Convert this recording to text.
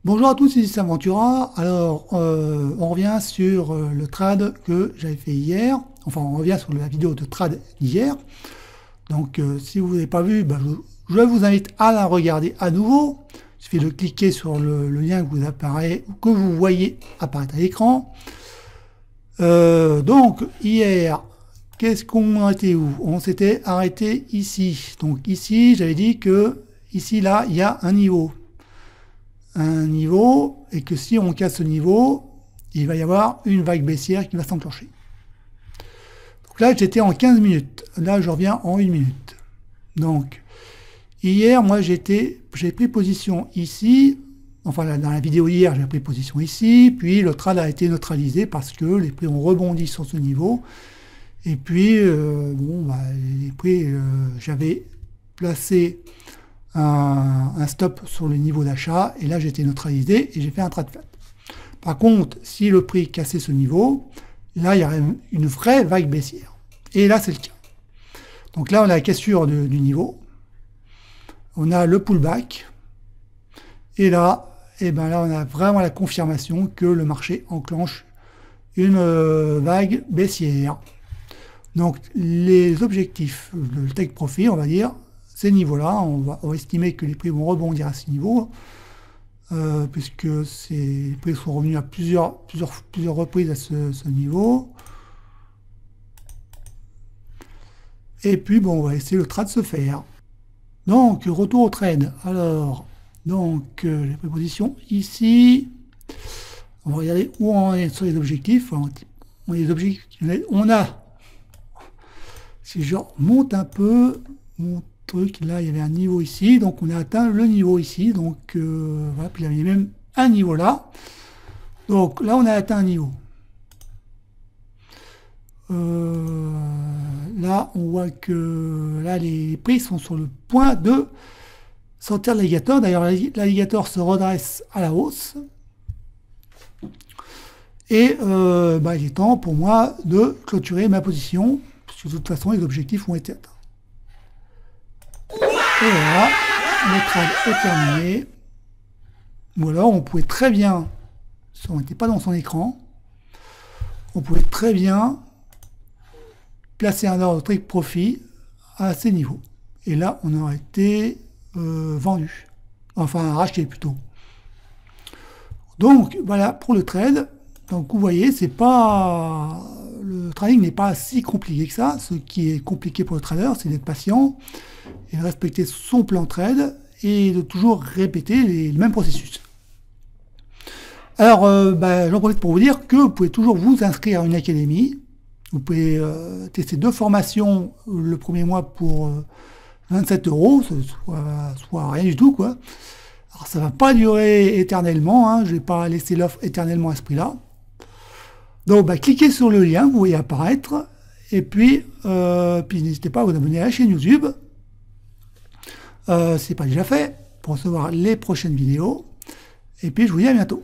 Bonjour à tous, ici Ventura. Alors, on revient sur le trad que j'avais fait hier. Enfin, on revient sur la vidéo de trad d'hier. Donc, si vous n'avez pas vu, je vous invite à la regarder à nouveau. Il suffit de cliquer sur le lien que vous voyez apparaître à l'écran. Donc, hier, qu'est-ce qu'on a été où? On s'était arrêté ici. Donc, ici, j'avais dit que, ici, là, il y a un niveau. Et que si on casse ce niveau, il va y avoir une vague baissière qui va s'enclencher. Donc là, j'étais en 15 minutes. Là, je reviens en 1 minute. Donc, hier, moi, j'ai pris position ici. Enfin, dans la vidéo hier, j'ai pris position ici. Puis, le trad a été neutralisé parce que les prix ont rebondi sur ce niveau. Et puis, les prix, j'avais placé un stop sur le niveau d'achat, et là j'ai été neutralisé et j'ai fait un trade flat. Par contre, si le prix cassait ce niveau, là il y aurait une vraie vague baissière. Et là c'est le cas. Donc là on a la cassure du niveau, on a le pullback, et là, là on a vraiment la confirmation que le marché enclenche une vague baissière. Donc les objectifs, le take profit, on va dire, ces niveaux-là, on va estimer que les prix vont rebondir à ces niveaux, puisque les prix sont revenus à plusieurs reprises à ce niveau. Et puis, bon, on va essayer le trade se faire. Donc, retour au trade. Alors, donc, j'ai pris position ici. On va regarder où on est sur les objectifs. On a, si je remonte un peu, mon truc, là il y avait un niveau ici, donc on a atteint le niveau ici, donc voilà, puis il y avait même un niveau là, donc là on a atteint un niveau. Là on voit que là les prix sont sur le point de sortir de l'alligator. D'ailleurs l'alligator se redresse à la hausse, et il est temps pour moi de clôturer ma position, parce que de toute façon les objectifs ont été atteints. Et voilà, le trade est terminé. Ou alors on pouvait très bien, si on n'était pas dans son écran, on pouvait très bien placer un ordre take profit à ces niveaux. Et là, on aurait été vendu. Enfin, racheté plutôt. Donc, voilà pour le trade. Donc, vous voyez, c'est pas... Le trading n'est pas si compliqué que ça. Ce qui est compliqué pour le trader, c'est d'être patient et de respecter son plan trade et de toujours répéter le même processus. Alors, j'en profite pour vous dire que vous pouvez toujours vous inscrire à une académie. Vous pouvez tester 2 formations le premier mois pour 27 €, soit rien du tout, quoi. Alors, ça ne va pas durer éternellement, hein. Je ne vais pas laisser l'offre éternellement à ce prix-là. Donc, cliquez sur le lien que vous voyez apparaître, et puis n'hésitez pas à vous abonner à la chaîne YouTube, si ce n'est pas déjà fait, pour recevoir les prochaines vidéos. Et puis, je vous dis à bientôt.